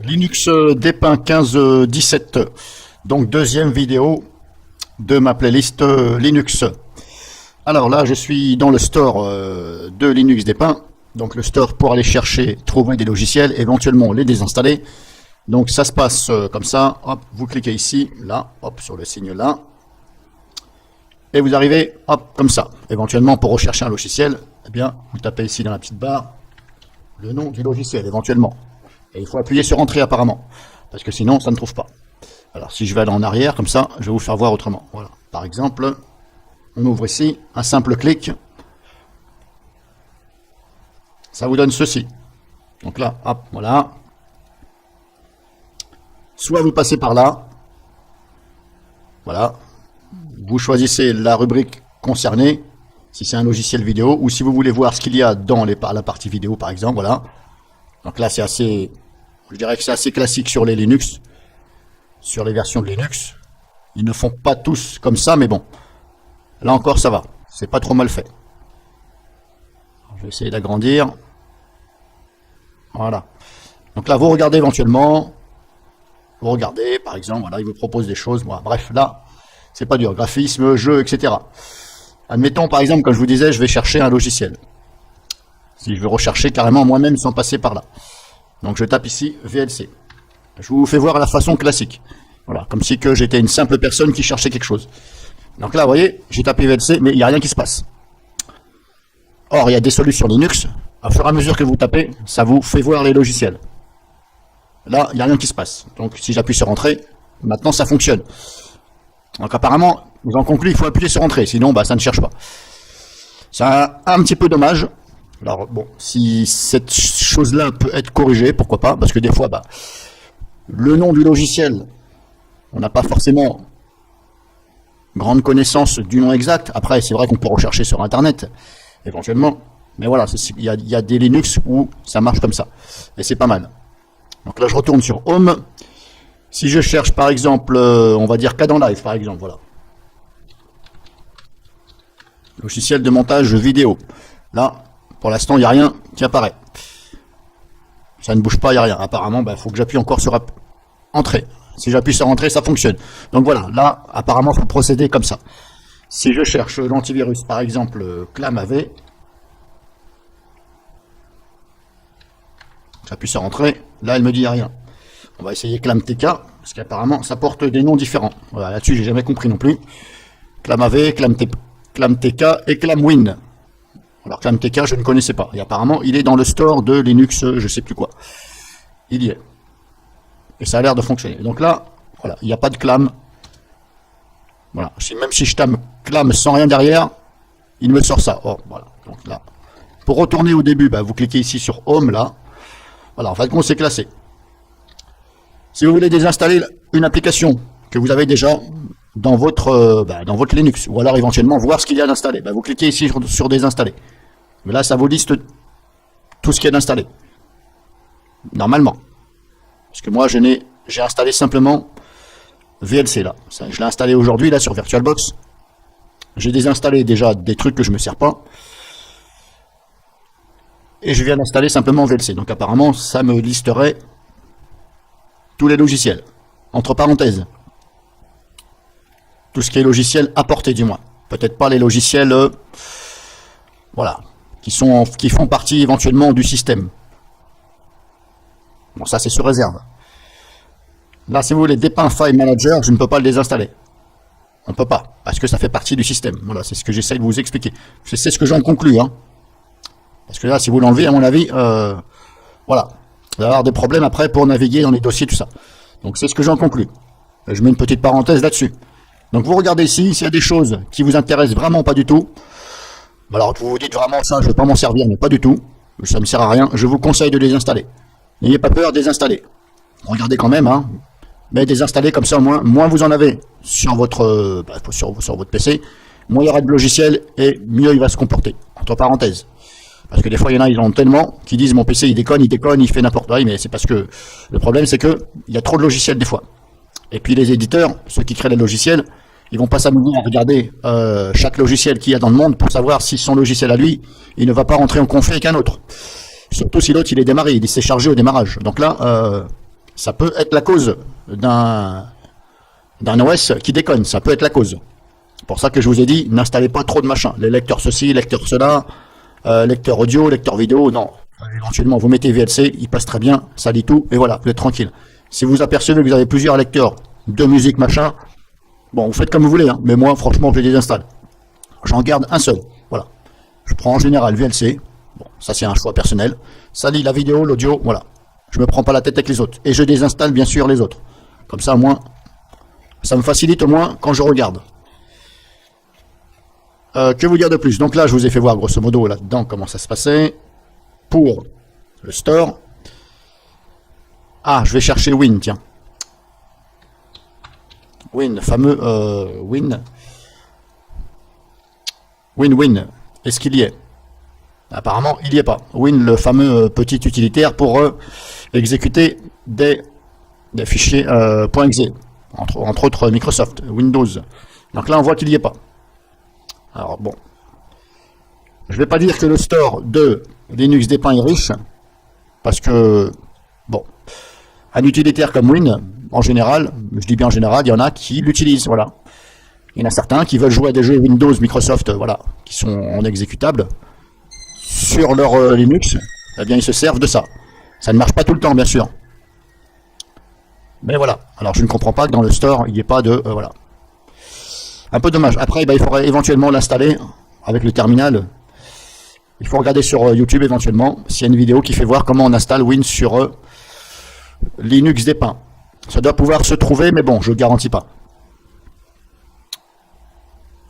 Linux Dépin 1517, donc deuxième vidéo de ma playlist Linux. Alors là, je suis dans le store de Linux Dépin, donc le store pour aller chercher, trouver des logiciels, éventuellement les désinstaller. Donc ça se passe comme ça, hop, vous cliquez ici, là, hop, sur le signe là, et vous arrivez, hop, comme ça. Éventuellement, pour rechercher un logiciel, eh bien, vous tapez ici dans la petite barre le nom du logiciel, éventuellement. Et il faut appuyer sur Entrée apparemment, parce que sinon ça ne trouve pas. Alors si je vais aller en arrière, comme ça, je vais vous faire voir autrement. Voilà. Par exemple, on ouvre ici, un simple clic, ça vous donne ceci. Donc là, hop, voilà. Soit vous passez par là, voilà, vous choisissez la rubrique concernée, si c'est un logiciel vidéo, ou si vous voulez voir ce qu'il y a dans la partie vidéo par exemple, voilà. Donc là c'est assez, je dirais que c'est assez classique sur les Linux, sur les versions de Linux. Ils ne font pas tous comme ça, mais bon, là encore ça va, c'est pas trop mal fait. Je vais essayer d'agrandir. Voilà. Donc là vous regardez éventuellement, vous regardez par exemple, voilà, il vous propose des choses, voilà. Bref, là, c'est pas dur, graphisme, jeu, etc. Admettons par exemple, comme je vous disais, je vais chercher un logiciel. Si je veux rechercher carrément moi-même sans passer par là. Donc je tape ici VLC. Je vous fais voir la façon classique. Voilà, comme si que j'étais une simple personne qui cherchait quelque chose. Donc là, vous voyez, j'ai tapé VLC, mais il n'y a rien qui se passe. Or, il y a des solutions Linux. À fur et à mesure que vous tapez, ça vous fait voir les logiciels. Là, il n'y a rien qui se passe. Donc si j'appuie sur Entrée, maintenant ça fonctionne. Donc apparemment, vous en concluez, il faut appuyer sur Entrée, sinon bah, ça ne cherche pas. C'est un petit peu dommage. Alors bon, si cette chose-là peut être corrigée, pourquoi pas, parce que des fois, bah, le nom du logiciel, on n'a pas forcément grande connaissance du nom exact. Après, c'est vrai qu'on peut rechercher sur Internet, éventuellement. Mais voilà, il y a des Linux où ça marche comme ça. Et c'est pas mal. Donc là, je retourne sur Home. Si je cherche, par exemple, on va dire Kdenlive, par exemple, voilà. Logiciel de montage vidéo. Là, pour l'instant, il n'y a rien qui apparaît. Ça ne bouge pas, il n'y a rien. Apparemment, il faut que j'appuie encore sur Entrée. Si j'appuie sur Entrée, ça fonctionne. Donc voilà, là, apparemment, il faut procéder comme ça. Si je cherche l'antivirus, par exemple, ClamAV, j'appuie sur Entrée, là, elle me dit rien. On va essayer ClamTK, parce qu'apparemment, ça porte des noms différents. Voilà, là-dessus, j'ai jamais compris non plus. ClamAV, ClamTK et ClamWin. Alors ClamTK, je ne connaissais pas. Et apparemment, il est dans le store de Linux, je sais plus quoi. Il y est. Et ça a l'air de fonctionner. Donc là, voilà, il n'y a pas de clam. Voilà. Même si je tape clam sans rien derrière, il me sort ça. Oh, voilà. Donc là, pour retourner au début, vous cliquez ici sur Home, là. Voilà, en fait, on s'est classé. Si vous voulez désinstaller une application que vous avez déjà dans votre Linux, ou alors éventuellement voir ce qu'il y a d'installé, vous cliquez ici sur désinstaller. Mais là, ça vous liste tout ce qu'il y a d'installé. Normalement. Parce que moi, j'ai installé simplement VLC là. Ça, je l'ai installé aujourd'hui là sur VirtualBox. J'ai désinstallé déjà des trucs que je ne me sers pas. Et je viens d'installer simplement VLC. Donc apparemment, ça me listerait tous les logiciels. Entre parenthèses. Tout ce qui est logiciel apporté du moins. Peut-être pas les logiciels voilà, qui font partie éventuellement du système. Bon, ça c'est sur réserve. Là, si vous voulez Dépin File Manager, je ne peux pas le désinstaller. On ne peut pas, parce que ça fait partie du système. Voilà, c'est ce que j'essaye de vous expliquer. C'est ce que j'en conclus. Hein. Parce que là, si vous l'enlevez, à mon avis, voilà. Vous allez avoir des problèmes après pour naviguer dans les dossiers, tout ça. Donc c'est ce que j'en conclus. Je mets une petite parenthèse là-dessus. Donc vous regardez ici, s'il y a des choses qui vous intéressent vraiment pas du tout, alors vous vous dites vraiment ça, je ne vais pas m'en servir, mais pas du tout, ça ne me sert à rien, je vous conseille de les installer. N'ayez pas peur, désinstaller. Regardez quand même, hein, mais désinstaller comme ça, au moins vous en avez sur votre, sur votre PC, moins il y aura de logiciels et mieux il va se comporter, entre parenthèses. Parce que des fois, il y en a, ils en ont tellement, qui disent mon PC il déconne, il fait n'importe quoi, mais c'est parce que le problème c'est que il y a trop de logiciels des fois. Et puis les éditeurs, ceux qui créent les logiciels, ils vont pas s'amuser à regarder chaque logiciel qu'il y a dans le monde pour savoir si son logiciel à lui, il ne va pas rentrer en conflit avec un autre. Surtout si l'autre il est démarré, il s'est chargé au démarrage. Donc là, Ça peut être la cause d'un OS qui déconne, ça peut être la cause. C'est pour ça que je vous ai dit, n'installez pas trop de machin. Les lecteurs ceci, lecteurs cela, lecteur audio, lecteur vidéo, non. Éventuellement, vous mettez VLC, il passe très bien, ça lit tout, et voilà, vous êtes tranquille. Si vous apercevez que vous avez plusieurs lecteurs de musique, machin, bon, vous faites comme vous voulez, hein, mais moi, franchement, je les désinstalle. J'en garde un seul, voilà. Je prends en général VLC, bon, ça c'est un choix personnel. Ça lit la vidéo, l'audio, voilà. Je me prends pas la tête avec les autres. Et je désinstalle bien sûr les autres. Comme ça, au moins, ça me facilite au moins quand je regarde. Que vous dire de plus? Donc là, je vous ai fait voir grosso modo là-dedans comment ça se passait. Pour le store. Ah, je vais chercher Win, tiens. Win, fameux Win. Win. Est-ce qu'il y est? Apparemment, il n'y est pas. Win, le fameux petit utilitaire pour exécuter des fichiers .exe. Entre autres Microsoft, Windows. Donc là, on voit qu'il n'y est pas. Alors bon. Je ne vais pas dire que le store de Linux Dépend est riche, parce que, bon, un utilitaire comme Win, en général, je dis bien en général, il y en a qui l'utilisent, voilà. Il y en a certains qui veulent jouer à des jeux Windows, Microsoft, voilà, qui sont en exécutable, sur leur Linux, eh bien ils se servent de ça. Ça ne marche pas tout le temps, bien sûr. Mais voilà, alors je ne comprends pas que dans le store, il n'y ait pas de, voilà. Un peu dommage. Après, ben, il faudrait éventuellement l'installer avec le terminal. Il faut regarder sur YouTube éventuellement s'il y a une vidéo qui fait voir comment on installe Win sur Linux Dépend. Ça doit pouvoir se trouver, mais bon, je ne garantis pas.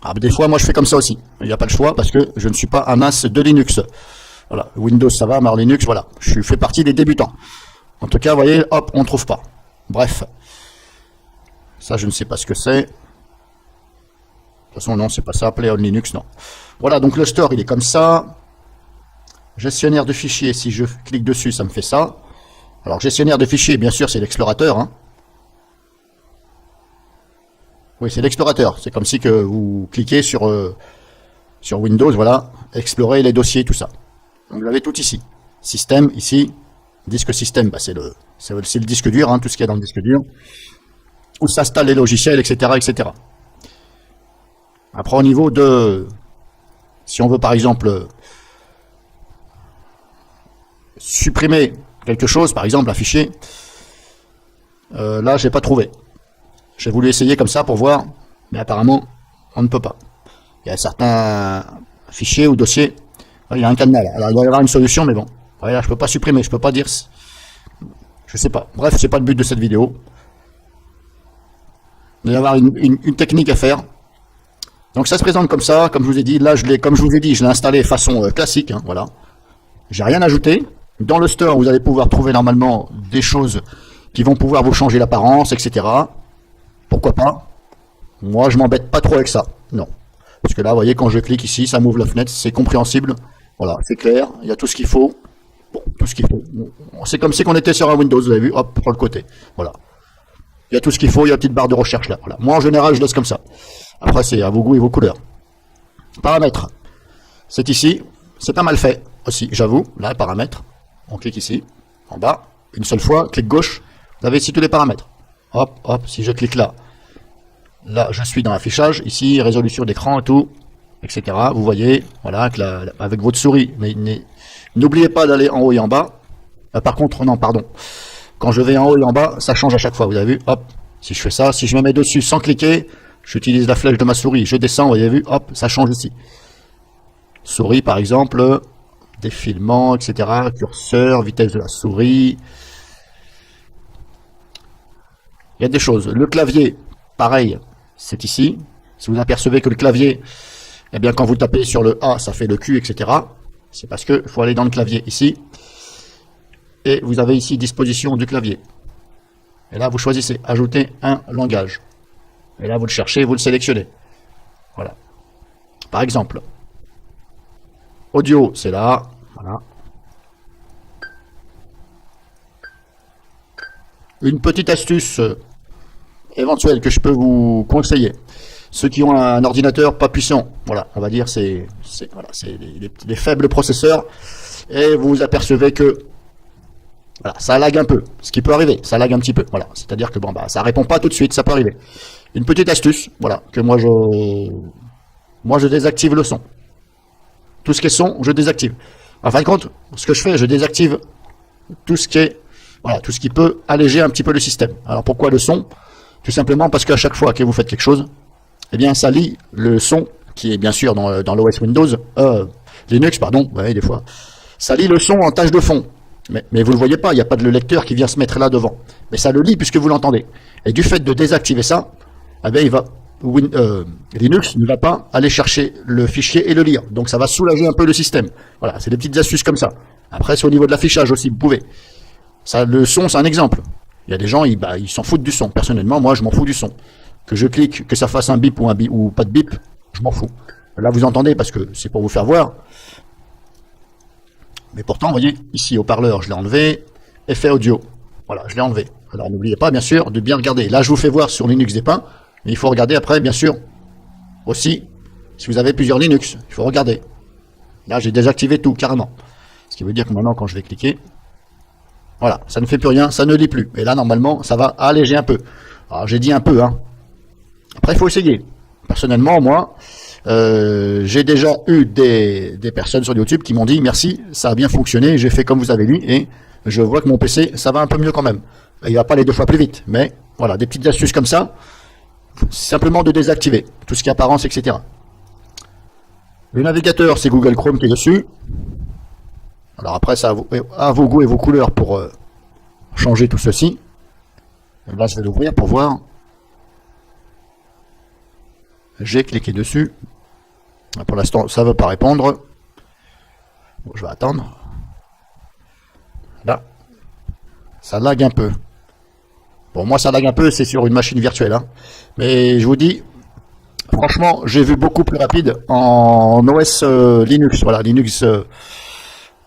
Ah, des fois, moi, je fais comme ça aussi. Il n'y a pas le choix parce que je ne suis pas un as de Linux. Voilà, Windows, ça va, mais Linux, voilà. Je fais partie des débutants. En tout cas, vous voyez, hop, on ne trouve pas. Bref. Ça, je ne sais pas ce que c'est. De toute façon, non, c'est pas ça. Play on Linux, non. Voilà, donc le store, il est comme ça. Gestionnaire de fichiers, si je clique dessus, ça me fait ça. Alors, gestionnaire de fichiers, bien sûr, c'est l'explorateur. Hein. Oui, c'est l'explorateur. C'est comme si que vous cliquez sur Windows, voilà, explorer les dossiers, tout ça. Donc, vous avez tout ici. Système, ici. Disque système, bah, c'est le disque dur, hein, tout ce qu'il y a dans le disque dur. Où s'installent les logiciels, etc., etc. Après, au niveau de... Si on veut, par exemple... supprimer quelque chose, par exemple un fichier, là j'ai pas trouvé. J'ai voulu essayer comme ça pour voir, mais apparemment on ne peut pas. Il y a certains fichiers ou dossiers, il y a un cadenas là. Alors il doit y avoir une solution, mais bon, voilà, je peux pas supprimer, je peux pas dire, je sais pas. Bref, c'est pas le but de cette vidéo. Il doit y avoir une technique à faire. Donc ça se présente comme ça, comme je vous ai dit. Là, comme je vous ai dit, je l'ai installé façon classique, hein, voilà. J'ai rien ajouté. Dans le store, vous allez pouvoir trouver normalement des choses qui vont pouvoir vous changer l'apparence, etc. Pourquoi pas? Moi, je m'embête pas trop avec ça. Non. Parce que là, vous voyez, quand je clique ici, ça m'ouvre la fenêtre, c'est compréhensible. Voilà, c'est clair, il y a tout ce qu'il faut. Bon, tout ce qu'il faut. C'est comme si on était sur un Windows, vous avez vu, hop, sur le côté. Voilà. Il y a tout ce qu'il faut, il y a une petite barre de recherche là. Voilà. Moi, en général, je laisse comme ça. Après, c'est à vos goûts et vos couleurs. Paramètres. C'est ici. C'est pas mal fait aussi, j'avoue. Là, paramètres. On clique ici, en bas, une seule fois, clic gauche, vous avez ici tous les paramètres. Hop, hop, si je clique là, là je suis dans l'affichage, ici, résolution d'écran et tout, etc. Vous voyez, voilà, avec votre souris, mais n'oubliez pas d'aller en haut et en bas. Par contre, non, pardon, quand je vais en haut et en bas, ça change à chaque fois, vous avez vu, hop, si je fais ça, si je me mets dessus sans cliquer, j'utilise la flèche de ma souris, je descends, vous avez vu, hop, ça change ici. Souris, par exemple... défilement, etc. Curseur, vitesse de la souris. Il y a des choses. Le clavier, pareil, c'est ici. Si vous apercevez que le clavier, eh bien, quand vous tapez sur le A, ça fait le Q, etc. C'est parce qu'il faut aller dans le clavier ici. Et vous avez ici disposition du clavier. Et là, vous choisissez ajouter un langage. Et là, vous le cherchez, vous le sélectionnez. Voilà. Par exemple. Audio, c'est là, voilà. Une petite astuce éventuelle que je peux vous conseiller. Ceux qui ont un ordinateur pas puissant, voilà, on va dire c'est les faibles processeurs, et vous apercevez que Voilà, ça lag un peu, ce qui peut arriver, ça lag un petit peu. Voilà, c'est-à-dire que bon, bah, ça répond pas tout de suite, ça peut arriver. Une petite astuce, voilà, que moi je désactive le son. Tout ce qui est son, je désactive. En fin de compte, ce que je fais, je désactive tout ce qui est, voilà, tout ce qui peut alléger un petit peu le système. Alors pourquoi le son? Tout simplement parce qu'à chaque fois que vous faites quelque chose, eh bien, ça lie le son, qui est bien sûr dans l'OS Windows, Linux, pardon, ouais, des fois, ça lit le son en tâche de fond. Mais vous ne le voyez pas, il n'y a pas de le lecteur qui vient se mettre là devant. Mais ça le lit puisque vous l'entendez. Et du fait de désactiver ça, eh bien, Linux ne va pas aller chercher le fichier et le lire. Donc ça va soulager un peu le système. Voilà, c'est des petites astuces comme ça. Après, c'est au niveau de l'affichage aussi, vous pouvez. Ça, le son, c'est un exemple. Il y a des gens, ils s'en foutent du son. Personnellement, moi, je m'en fous du son. Que je clique, que ça fasse un bip ou pas de bip, je m'en fous. Là, vous entendez parce que c'est pour vous faire voir. Mais pourtant, vous voyez, ici, haut-parleur, je l'ai enlevé. Effet audio. Voilà, je l'ai enlevé. Alors, n'oubliez pas, bien sûr, de bien regarder. Là, je vous fais voir sur Linux dépeint. Mais il faut regarder après, bien sûr, aussi, si vous avez plusieurs Linux. Il faut regarder. Là, j'ai désactivé tout, carrément. Ce qui veut dire que maintenant, quand je vais cliquer, voilà, ça ne fait plus rien, ça ne lit plus. Et là, normalement, ça va alléger un peu. Alors, j'ai dit un peu, hein. Après, il faut essayer. Personnellement, moi, j'ai déjà eu des personnes sur YouTube qui m'ont dit merci, ça a bien fonctionné, j'ai fait comme vous avez dit et je vois que mon PC, ça va un peu mieux quand même. Il va pas aller 2 fois plus vite, mais voilà, des petites astuces comme ça, simplement de désactiver tout ce qui est apparence, etc. Le navigateur, c'est Google Chrome qui est dessus. Alors après, ça a vos goûts et vos couleurs pour changer tout ceci. Et là, je vais l'ouvrir pour voir. J'ai cliqué dessus. Pour l'instant, ça ne veut pas répondre. Bon, je vais attendre. Là, ça lag un peu. Bon, moi, ça lag un peu, c'est sur une machine virtuelle. Hein. Mais je vous dis, franchement, j'ai vu beaucoup plus rapide en OS Linux. Voilà, Linux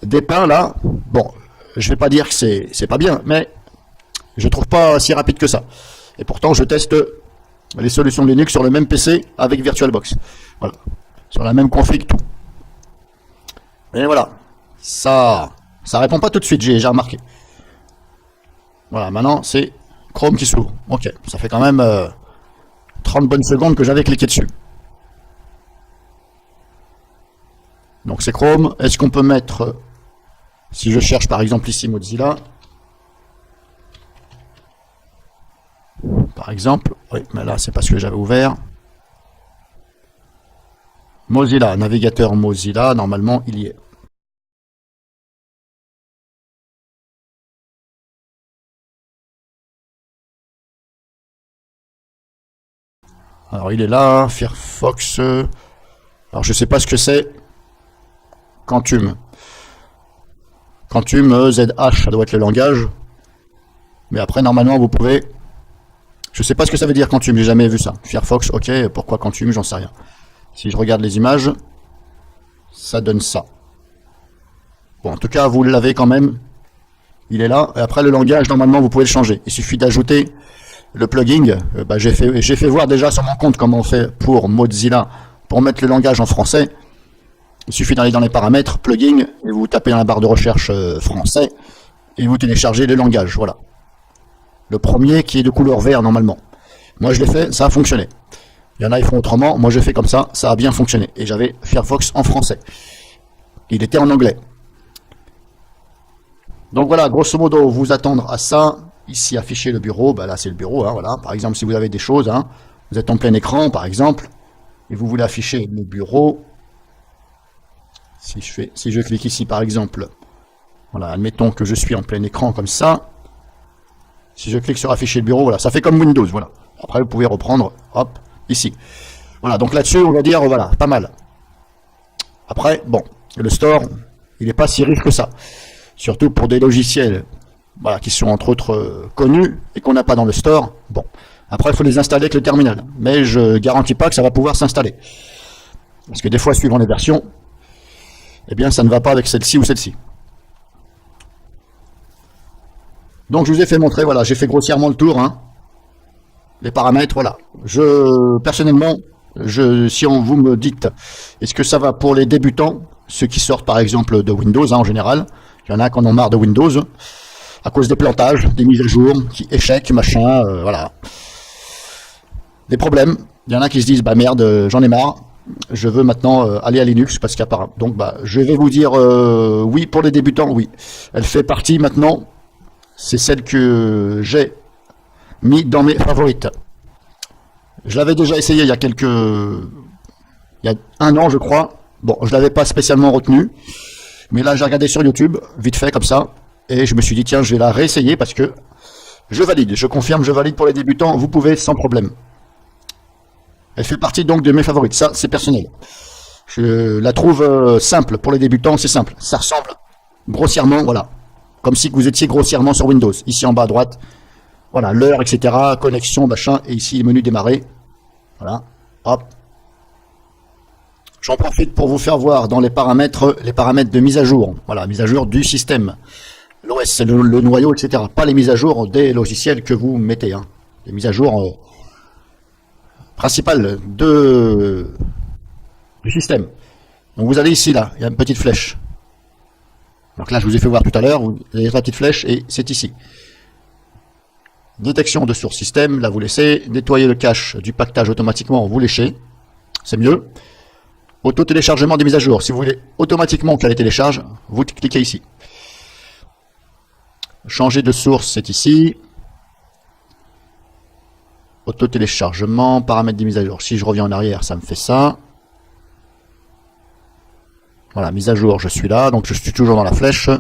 dépeint, là. Bon, je vais pas dire que c'est pas bien, mais je trouve pas si rapide que ça. Et pourtant, je teste les solutions Linux sur le même PC avec VirtualBox. Voilà. Sur la même config, tout. Et voilà. Ça répond pas tout de suite, j'ai remarqué. Voilà, maintenant, c'est Chrome qui s'ouvre. Ok, ça fait quand même 30 bonnes secondes que j'avais cliqué dessus. Donc c'est Chrome. Est-ce qu'on peut mettre, si je cherche par exemple ici Mozilla, par exemple, oui, mais là c'est parce que j'avais ouvert. Mozilla, navigateur Mozilla, normalement il y est. Alors il est là, Firefox. Alors je sais pas ce que c'est. Quantum. Quantum, ZH, ça doit être le langage. Mais après, normalement, vous pouvez... Je sais pas ce que ça veut dire Quantum, j'ai jamais vu ça. Firefox, ok, pourquoi Quantum, j'en sais rien. Si je regarde les images, ça donne ça. Bon, en tout cas, vous l'avez quand même. Il est là. Et après, le langage, normalement, vous pouvez le changer. Il suffit d'ajouter le plugin. J'ai fait voir déjà sur mon compte comment on fait pour Mozilla, pour mettre le langage en français. Il suffit d'aller dans les paramètres, plugin, et vous tapez dans la barre de recherche français, et vous téléchargez le langage, voilà. Le premier qui est de couleur vert normalement. Moi je l'ai fait, ça a fonctionné. Il y en a, ils font autrement, moi j'ai fait comme ça a bien fonctionné. Et j'avais Firefox en français. Il était en anglais. Donc voilà, grosso modo, vous attendre à ça. Ici, afficher le bureau, bah là c'est le bureau, hein, voilà. Par exemple, si vous avez des choses, hein, vous êtes en plein écran par exemple, et vous voulez afficher le bureau. Si je clique ici par exemple, voilà, admettons que je suis en plein écran comme ça. Si je clique sur afficher le bureau, voilà, ça fait comme Windows, voilà. Après vous pouvez reprendre, hop, ici. Voilà, donc là-dessus on va dire, voilà, pas mal. Après, bon, le store, il n'est pas si riche que ça. Surtout pour des logiciels, voilà, qui sont entre autres connus et qu'on n'a pas dans le store. Bon, après il faut les installer avec le terminal. Mais je garantis pas que ça va pouvoir s'installer. Parce que des fois, suivant les versions, eh bien ça ne va pas avec celle-ci ou celle-ci. Donc je vous ai fait montrer, voilà, j'ai fait grossièrement le tour, hein, les paramètres, voilà. Personnellement, si vous me dites, est-ce que ça va pour les débutants, ceux qui sortent par exemple de Windows, hein, en général, il y en a qui en ont marre de Windows, à cause des plantages, des mises à jour, qui échecs, machin, voilà. Des problèmes. Il y en a qui se disent, bah merde, j'en ai marre. Je veux maintenant aller à Linux parce qu'apparemment. Donc, bah, je vais vous dire, oui, pour les débutants, oui. Elle fait partie maintenant. C'est celle que j'ai mis dans mes favorites. Je l'avais déjà essayé il y a 1 an, je crois. Bon, je l'avais pas spécialement retenu. Mais là, j'ai regardé sur YouTube, vite fait, comme ça. Et je me suis dit, tiens, je vais la réessayer parce que je valide. Je confirme, je valide pour les débutants. Vous pouvez sans problème. Elle fait partie donc de mes favorites. Ça, c'est personnel. Je la trouve simple. Pour les débutants, c'est simple. Ça ressemble grossièrement, voilà. Comme si vous étiez grossièrement sur Windows. Ici en bas à droite. Voilà, l'heure, etc. Connexion, machin. Et ici, le menu démarrer. Voilà. Hop. J'en profite pour vous faire voir dans les paramètres de mise à jour. Voilà, mise à jour du système. L'OS, le noyau, etc. Pas les mises à jour des logiciels que vous mettez. Hein. Les mises à jour principales du système. Donc vous allez ici, là, il y a une petite flèche. Donc là, je vous ai fait voir tout à l'heure, vous avez la petite flèche et c'est ici. Détection de source système, là vous laissez. Nettoyer le cache du pactage automatiquement, vous léchez. C'est mieux. Auto-téléchargement des mises à jour. Si vous voulez automatiquement qu'elle les télécharge, vous cliquez ici. Changer de source, c'est ici. Auto-téléchargement, paramètres des mises à jour. Si je reviens en arrière, ça me fait ça. Voilà, mise à jour, je suis là. Donc je suis toujours dans la flèche.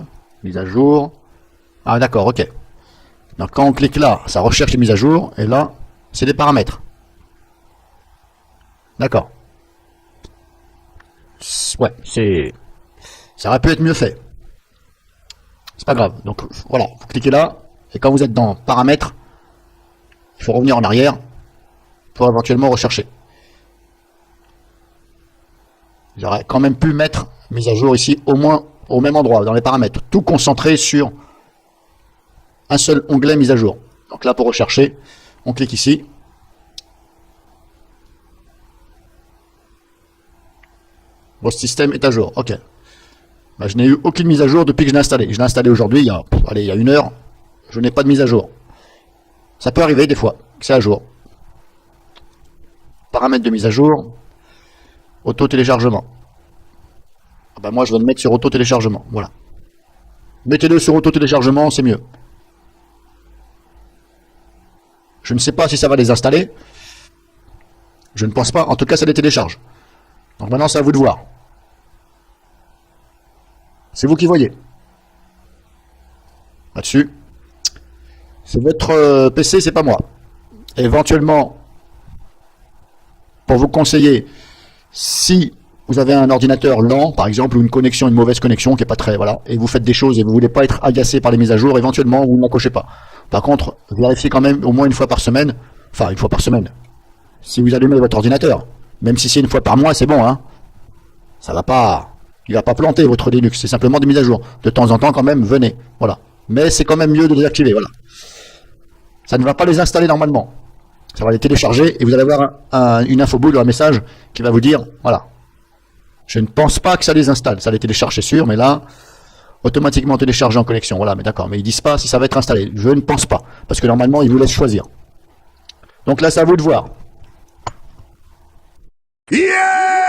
Mise à jour. Ah d'accord, ok. Donc quand on clique là, ça recherche les mises à jour. Et là, c'est des paramètres. D'accord. Ouais, ça aurait pu être mieux fait. C'est pas grave. Donc voilà, vous cliquez là. Et quand vous êtes dans paramètres, il faut revenir en arrière pour éventuellement rechercher. J'aurais quand même pu mettre mise à jour ici, au moins au même endroit, dans les paramètres. Tout concentré sur un seul onglet mise à jour. Donc là, pour rechercher, on clique ici. Votre système est à jour. Ok. Bah, je n'ai eu aucune mise à jour depuis que je l'ai installé. Je l'ai installé aujourd'hui, il y a 1 heure. Je n'ai pas de mise à jour. Ça peut arriver des fois que c'est à jour. Paramètres de mise à jour. Auto-téléchargement. Ah bah moi je vais le mettre sur auto-téléchargement. Voilà. Mettez-le sur auto-téléchargement, c'est mieux. Je ne sais pas si ça va les installer. Je ne pense pas. En tout cas, ça les télécharge. Donc maintenant, c'est à vous de voir. C'est vous qui voyez. Là-dessus. C'est votre PC, c'est pas moi. Éventuellement, pour vous conseiller, si vous avez un ordinateur lent, par exemple, ou une mauvaise connexion qui est pas très, voilà, et vous faites des choses et vous voulez pas être agacé par les mises à jour, éventuellement, vous ne l'accrochez pas. Par contre, vérifiez quand même au moins 1 fois par semaine, enfin 1 fois par semaine, si vous allumez votre ordinateur, même si c'est 1 fois par mois, c'est bon, hein. Ça va pas, il va pas planter votre Linux, c'est simplement des mises à jour. De temps en temps, quand même, venez, voilà. Mais c'est quand même mieux de les activer, voilà. Ça ne va pas les installer normalement. Ça va les télécharger et vous allez avoir une infoboule ou un message qui va vous dire, voilà. Je ne pense pas que ça les installe. Ça les télécharge, c'est sûr, mais là, automatiquement téléchargé en connexion. Voilà, mais d'accord. Mais ils disent pas si ça va être installé. Je ne pense pas. Parce que normalement, ils vous laissent choisir. Donc là, c'est à vous de voir. Yeah!